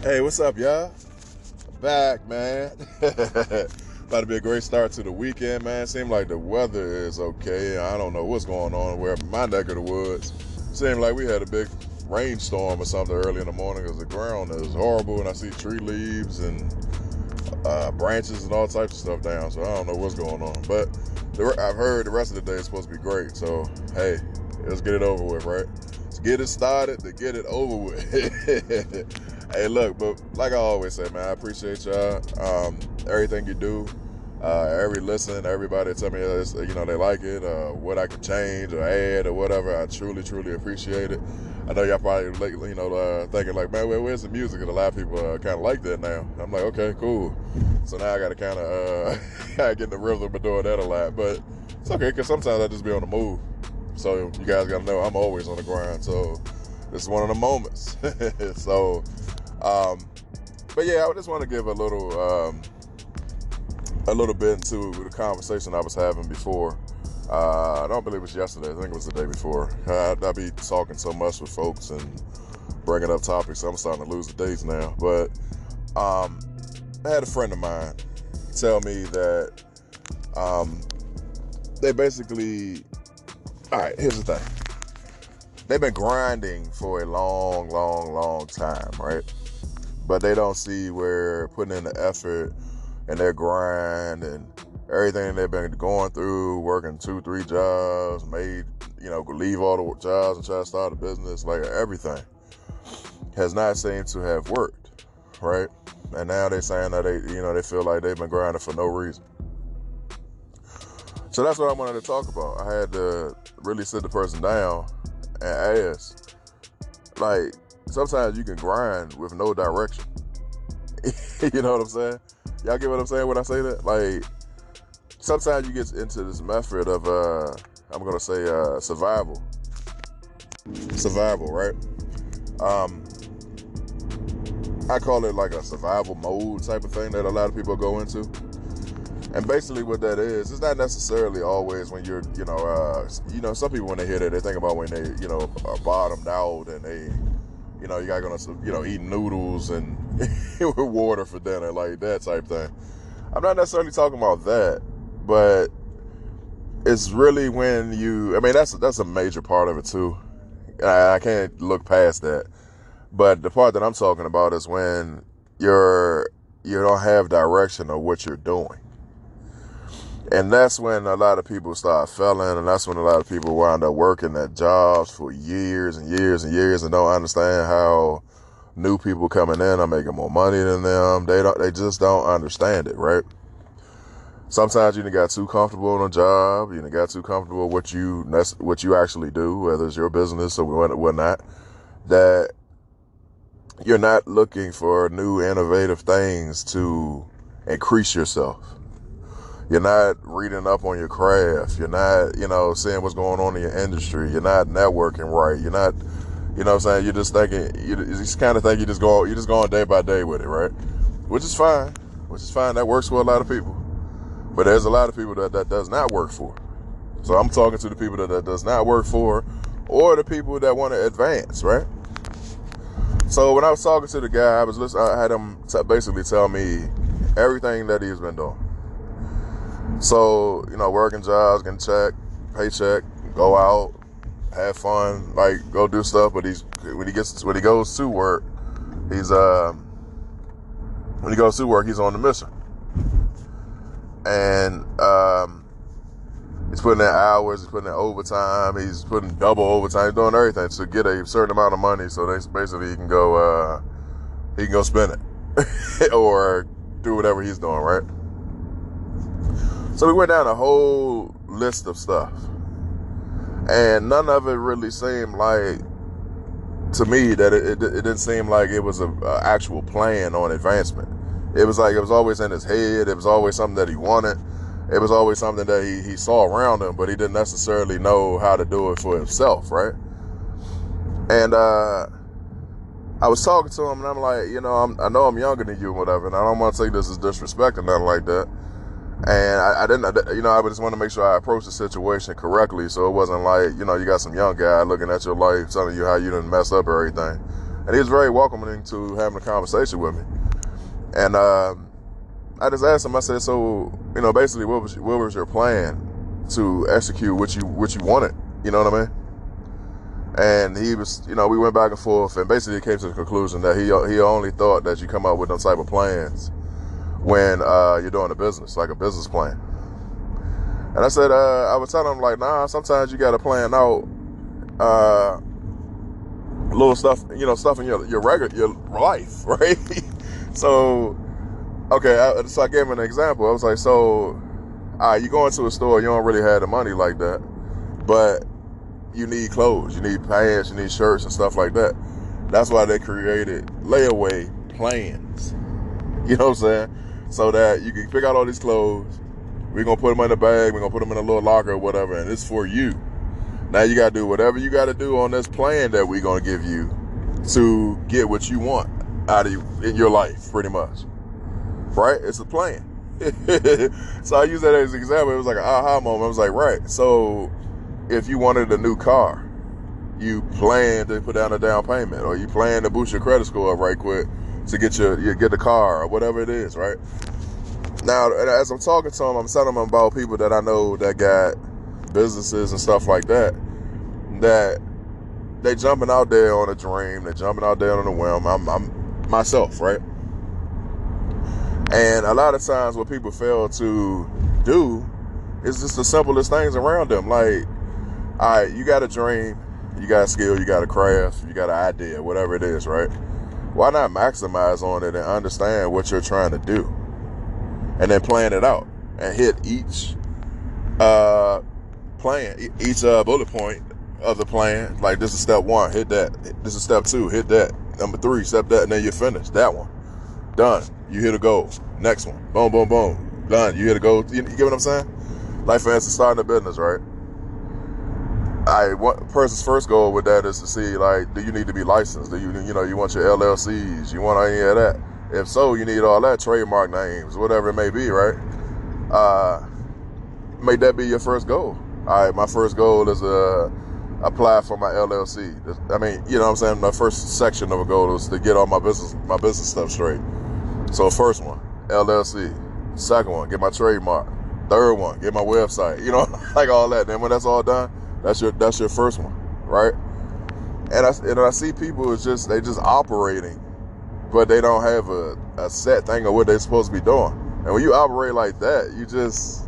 Hey, what's up, y'all? Back, man. About to be a great start to the weekend, man. Seems like the weather is okay. I don't know what's going on where my neck of the woods. Seemed like we had a big rainstorm or something early in the morning because the ground is horrible and I see tree leaves and branches and all types of stuff down. So I don't know what's going on. But I've heard the rest of the day is supposed to be great. So, hey, let's get it over with, right? Let's get it started to get it over with. Hey, look, but like I always say, man, I appreciate y'all. Everything you do, every listen, everybody tell me, they like it, what I can change or add or whatever. I truly, truly appreciate it. I know y'all probably, thinking like, man, where's the music? And a lot of people kind of like that now. I'm like, okay, cool. So now I got to kind of get in the rhythm of doing that a lot. But it's okay, because sometimes I just be on the move. So you guys got to know I'm always on the grind. So this is one of the moments. So, but yeah, I just want to give a little bit into the conversation I was having before. I don't believe it was yesterday. I think it was the day before. I be talking so much with folks and bringing up topics. I'm starting to lose the dates now. But I had a friend of mine tell me that they basically, all right, here's the thing. They've been grinding for a long, long, long time, right? But they don't see where putting in the effort and their grind and everything they've been going through, working 2-3 jobs, leave all the jobs and try to start a business, like everything has not seemed to have worked, right? And now they're saying that they feel like they've been grinding for no reason. So that's what I wanted to talk about. I had to really sit the person down and ask, like, sometimes you can grind with no direction. You know what I'm saying? Y'all get what I'm saying when I say that? Like, sometimes you get into this method of, I'm going to say, survival. Survival, right? I call it like a survival mode type of thing that a lot of people go into. And basically what that is, it's not necessarily always when you're, some people when they hear that, they think about when they, are bottomed out and they, you got gonna, eat noodles and with water for dinner, like that type thing. I'm not necessarily talking about that, but it's really when that's a major part of it too. I can't look past that. But the part that I'm talking about is when you don't have direction of what you're doing. And that's when a lot of people start failing, and that's when a lot of people wind up working at jobs for years and years and years and don't understand how new people coming in are making more money than them. They just don't understand it, right? Sometimes you got too comfortable in a job, you got too comfortable with what you actually do, whether it's your business or whatnot, that you're not looking for new innovative things to increase yourself. You're not reading up on your craft. You're not, seeing what's going on in your industry. You're not networking right. You're not, what I'm saying? You're just thinking, you just kind of think you're just going day by day with it, right? Which is fine. That works for a lot of people. But there's a lot of people that does not work for. So I'm talking to the people that does not work for, or the people that want to advance, right? So when I was talking to the guy, I had him basically tell me everything that he's been doing. So, working jobs, getting paycheck, go out, have fun, like go do stuff. But when he goes to work, he's on the mission. And he's putting in hours, he's putting in overtime, he's putting double overtime, he's doing everything to get a certain amount of money so basically he can go spend it or do whatever he's doing, right? So we went down a whole list of stuff, and none of it really seemed like, to me, that it didn't seem like it was an actual plan on advancement. It was like it was always in his head. It was always something that he wanted. It was always something that he saw around him, but he didn't necessarily know how to do it for himself, right? And I was talking to him, and I'm like, I know I'm younger than you, whatever, and I don't want to take this as disrespect or nothing like that. And I just want to make sure I approach the situation correctly. So it wasn't like, you got some young guy looking at your life, telling you how you done messed up everything. And he was very welcoming to having a conversation with me. And I just asked him, I said, so, basically what was your plan to execute what you wanted? You know what I mean? And he was, we went back and forth, and basically came to the conclusion that he only thought that you come up with those type of plans when you're doing a business, like a business plan. And I said, I was telling him, like, nah, sometimes you got to plan out little stuff, stuff in your life, right? So, okay, so I gave him an example. I was like, so, you go into a store, you don't really have the money like that, but you need clothes, you need pants, you need shirts and stuff like that. That's why they created layaway plans. You know what I'm saying? So that you can pick out all these clothes. We're going to put them in a bag. We're going to put them in a little locker or whatever. And it's for you. Now you got to do whatever you got to do on this plan that we're going to give you to get what you want out of you in your life, pretty much. Right? It's a plan. So I use that as an example. It was like an aha moment. I was like, right. So if you wanted a new car, you plan to put down a down payment, or you plan to boost your credit score up right quick to get get the car or whatever it is, right? Now, as I'm talking to him, I'm telling him about people that I know that got businesses and stuff like that, that they jumping out there on a dream, they jumping out there on a whim. I'm myself, right? And a lot of times what people fail to do is just the simplest things around them. Like, all right, you got a dream, you got a skill, you got a craft, you got an idea, whatever it is, right? Why not maximize on it and understand what you're trying to do, and then plan it out and hit each plan, each bullet point of the plan. Like, this is step 1, hit that. This is step 2, hit that. Number 3, step that, and then you're finished. That one, done. You hit a goal. Next one, boom, boom, boom, done. You hit a goal. You get what I'm saying? Like, for instance, starting a business, right? One person's first goal with that is to see, like, do you need to be licensed? Do you want your LLCs? You want any of that? If so, you need all that, trademark names, whatever it may be, right? Make that be your first goal. All right, my first goal is to apply for my LLC. I mean, you know what I'm saying? My first section of a goal is to get all my business stuff straight. So first one, LLC. Second one, get my trademark. Third one, get my website. Like all that. Then when that's all done, that's your first one, right? And I see people they just operating, but they don't have a set thing of what they're supposed to be doing. And when you operate like that, you're just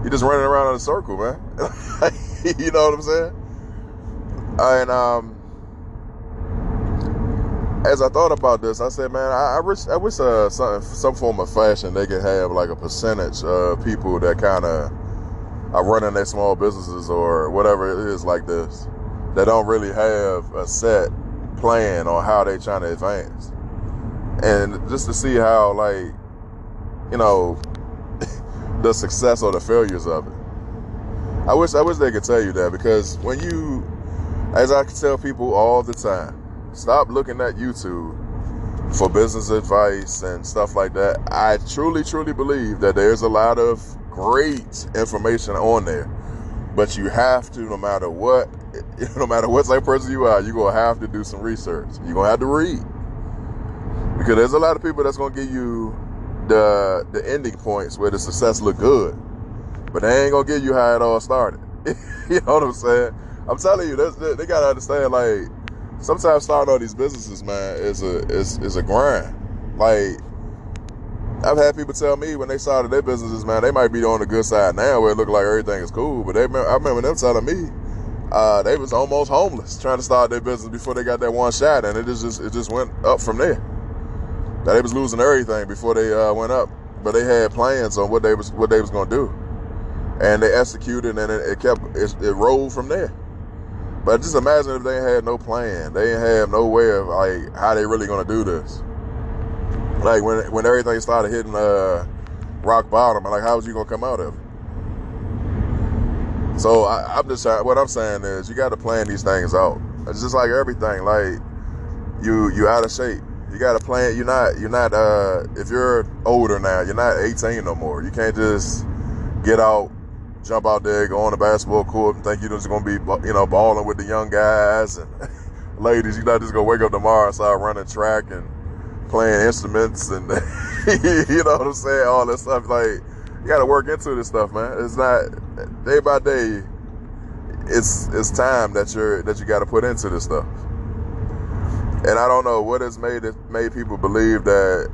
running around in a circle, man. You know what I'm saying? And as I thought about this, I said, man, I wish some form of fashion they could have like a percentage of people that kind of are running their small businesses or whatever it is like this, that don't really have a set plan on how they trying to advance. And just to see how, like, the success or the failures of it. I wish they could tell you that, because as I can tell people all the time, stop looking at YouTube for business advice and stuff like that. I truly, truly believe that there's a lot of great information on there, but you have to, no matter what type of person you are, you're going to have to do some research. You're going to have to read, because there's a lot of people that's going to give you the ending points where the success look good, but they ain't going to give you how it all started. You know what I'm saying? I'm telling you, they got to understand, like, sometimes starting all these businesses, man, is a grind. Like, I've had people tell me when they started their businesses, man, they might be on the good side now where it look like everything is cool, but I remember them telling me they was almost homeless trying to start their business before they got that one shot, and it just went up from there. That they was losing everything before they went up, but they had plans on what they was going to do, and they executed, and it rolled from there. But just imagine if they had no plan, they didn't have no way of, like, how they really going to do this. Like, when everything started hitting rock bottom, like, how was you going to come out of it? So what I'm saying is, you got to plan these things out. It's just like everything. Like, you out of shape. You got to plan. You're not. If you're older now, you're not 18 no more. You can't just get out, jump out there, go on the basketball court, and think you're just going to be, balling with the young guys and ladies, you're not just gonna wake up tomorrow and start running track and playing instruments and you know what I'm saying, all that stuff. Like, you gotta work into this stuff, man. It's not day by day. It's time that you gotta put into this stuff. And I don't know what has made people believe that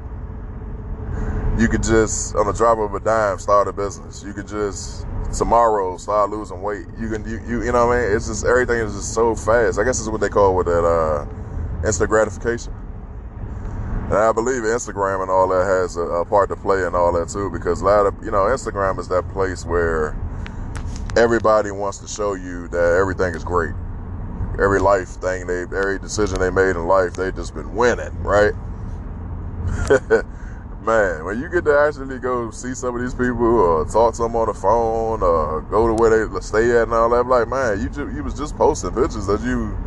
you could just, on the drop of a dime, start a business. You could just tomorrow start losing weight. You know what I mean? It's just, everything is just so fast. I guess it's what they call with that instant gratification. And I believe Instagram and all that has a part to play in all that too, because a lot of, Instagram is that place where everybody wants to show you that everything is great. Every life thing, every decision they made in life, they just been winning, right? Man, when you get to actually go see some of these people or talk to them on the phone or go to where they stay at and all that, I'm like, man, you was just posting pictures that you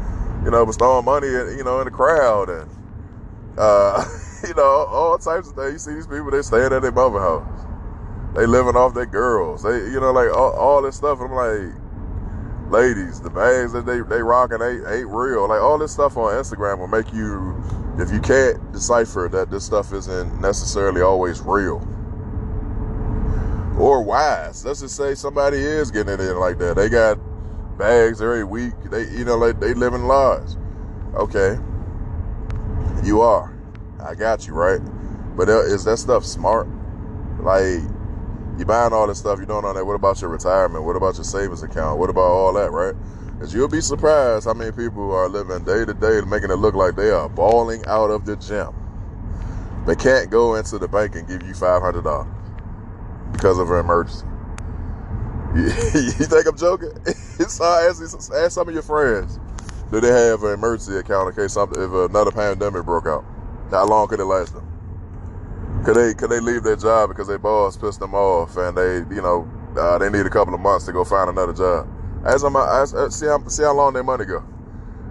was throwing money in the crowd and all types of things. You see these people, they staying at their mother house. They living off their girls. They, like all this stuff. I'm like, ladies, the bags that they rocking ain't real. Like, all this stuff on Instagram will make you, if you can't decipher that this stuff isn't necessarily always real or wise. Let's just say somebody is getting it in like that. They got bags every week. They, like they living lives. Okay, you are. I got you, right? But is that stuff smart? Like, you buying all this stuff, you doing all that. What about your retirement? What about your savings account? What about all that, right? Because you'll be surprised how many people are living day to day, making it look like they are balling out of the gym. They can't go into the bank and give you $500 because of an emergency. You think I'm joking? So ask some of your friends, do they have an emergency account in case if another pandemic broke out? How long could it last them? Could they leave their job because their boss pissed them off and they need a couple of months to go find another job? See how long their money go.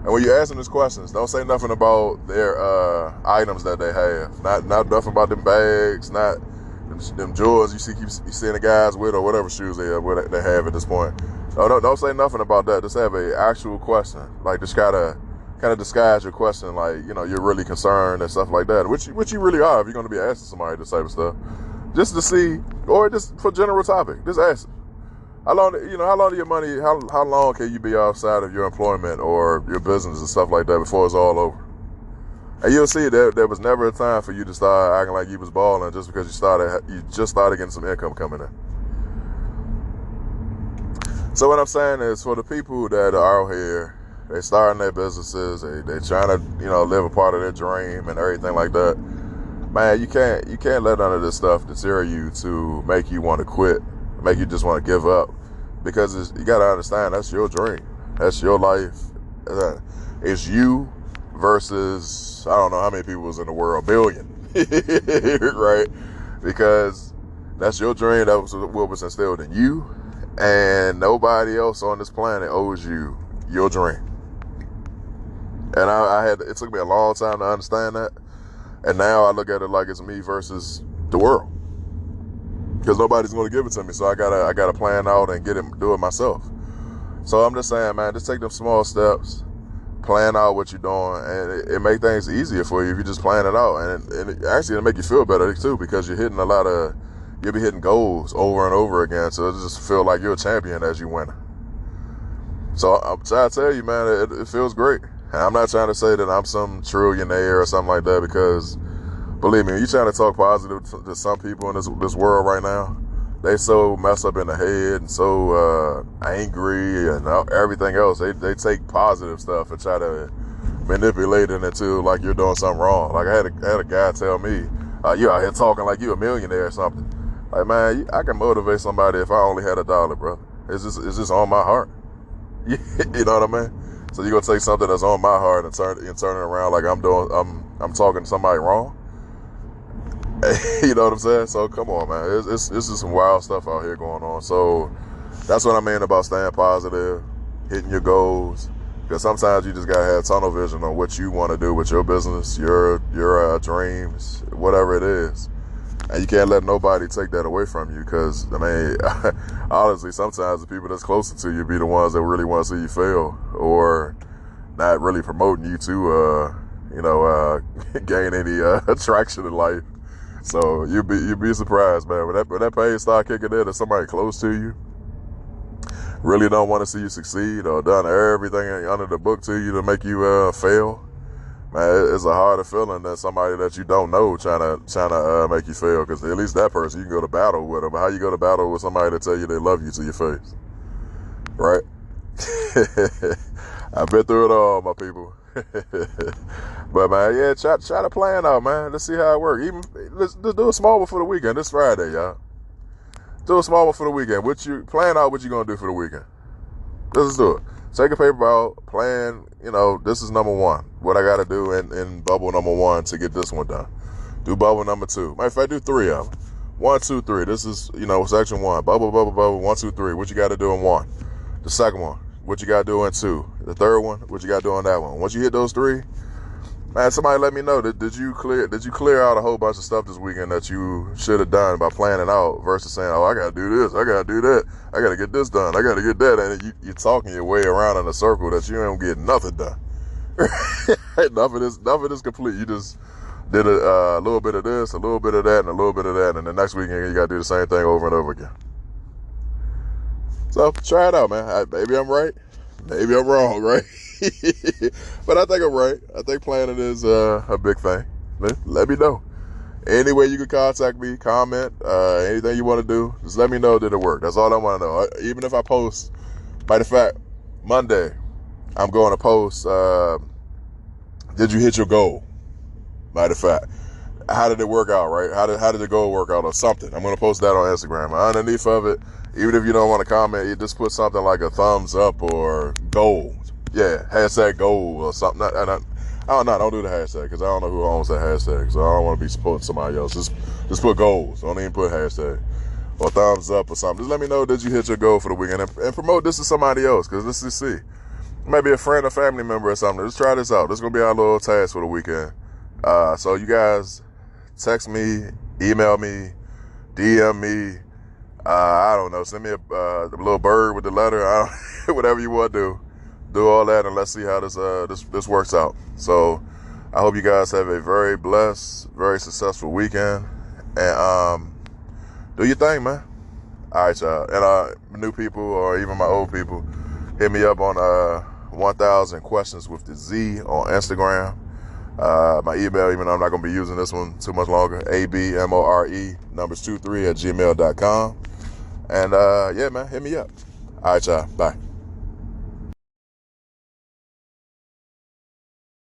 And when you ask them these questions, don't say nothing about their items that they have. Not nothing about them bags, not them jewels you seeing the guys with or whatever shoes they have at this point. Don't say nothing about that. Just have a actual question. Like, just kind of disguise your question, like, you're really concerned and stuff like that, which you really are if you're going to be asking somebody this type of stuff, just to see, or just for general topic, just ask them. How long do your money, how long can you be outside of your employment or your business and stuff like that before it's all over? And you'll see that there was never a time for you to start acting like you was balling just because you just started getting some income coming in. So what I'm saying is, for the people that are out here, they starting their businesses, they trying to, live a part of their dream and everything like that. Man, you can't let none of this stuff deter you to make you want to quit, make you just want to give up, because you got to understand, that's your dream, that's your life. It's you versus, I don't know how many people was in the world, billion, right? Because that's your dream, that was what was instilled in you, and nobody else on this planet owes you your dream. And it took me a long time to understand that. And now I look at it like it's me versus the world. Because nobody's going to give it to me. So I gotta plan out and do it myself. So I'm just saying, man, just take them small steps, plan out what you're doing, and it make things easier for you if you just plan it out. And it'll make you feel better too, because you're you'll be hitting goals over and over again. So it just feel like you're a champion as you win. So I'm trying to tell you, man, it feels great. And I'm not trying to say that I'm some trillionaire or something like that, because believe me, when you're trying to talk positive to some people in this world right now, they so messed up in the head and so angry and everything else. They take positive stuff and try to manipulate it into like you're doing something wrong. Like I had a guy tell me, you out here talking like you a millionaire or something. Like, man, I can motivate somebody if I only had $1, bro. It's just on my heart. You know what I mean? So you gonna take something that's on my heart and turn it around like I'm talking to somebody wrong? You know what I'm saying? So come on, man. It's just some wild stuff out here going on. So that's what I mean about staying positive, hitting your goals. Because sometimes you just gotta have tunnel vision on what you want to do with your business, your dreams, whatever it is. And you can't let nobody take that away from you, because, I mean, honestly, sometimes the people that's closer to you be the ones that really want to see you fail, or, not really promoting you to, gain any attraction in life. So you'd be surprised, man. When that pain start kicking in, and somebody close to you really don't want to see you succeed or done everything under the book to you to make you fail, man, it's a harder feeling than somebody that you don't know trying to make you fail. Because at least that person, you can go to battle with them. How you go to battle with somebody that tell you they love you to your face, right? I've been through it all, my people. But man, yeah, try to plan out, man. Let's see how it works. Let's do a small one for the weekend. This Friday, y'all. Do a small one for the weekend. Plan out what you gonna do for the weekend. Let's do it. Take a paper out, plan, this is number one. What I gotta do in bubble number one to get this one done. Do bubble number two. Matter of fact, do 3 of them. 1, 2, 3. This is, section 1. Bubble, 1, 2, 3. What you gotta do in 1. The second one, what you gotta do in 2. The third one, what you gotta do on that one. Once you hit those 3, man, somebody let me know. Did you clear out a whole bunch of stuff this weekend that you should have done by planning out versus saying, oh, I got to do this, I got to do that, I got to get this done, I got to get that, and you're talking your way around in a circle that you don't get nothing done. Nothing is complete. You just did a little bit of this, a little bit of that, and a little bit of that, and the next weekend you got to do the same thing over and over again. So try it out, man. Maybe I'm right, maybe I'm wrong, right? But I think I'm right. I think planning is a big thing. Let me know. Any way you can contact me, comment, anything you want to do, just let me know that it worked. That's all I want to know. Even if I post, matter of fact, Monday, I'm going to post, did you hit your goal? Matter of fact, how did it work out, right? How did the goal work out or something? I'm going to post that on Instagram. Underneath of it, even if you don't want to comment, you just put something like a thumbs up or goal. Yeah, hashtag goal or something. I don't know. Don't do the hashtag because I don't know who owns that hashtag. So I don't want to be supporting somebody else. Just put goals. Don't even put hashtag or thumbs up or something. Just let me know that you hit your goal for the weekend and promote this to somebody else because this is maybe a friend or family member or something. Just try this out. This is gonna be our little task for the weekend. So you guys text me, email me, DM me. I don't know. Send me a little bird with the letter. Whatever you want to do. Do all that and let's see how this works out. So I hope you guys have a very blessed, very successful weekend. And do your thing, man. All right, y'all. And new people or even my old people, hit me up on 1000 questions with the Z on Instagram. My email, even though I'm not going to be using this one too much longer, abmore23@gmail.com. And yeah, man, hit me up. All right, y'all. Bye.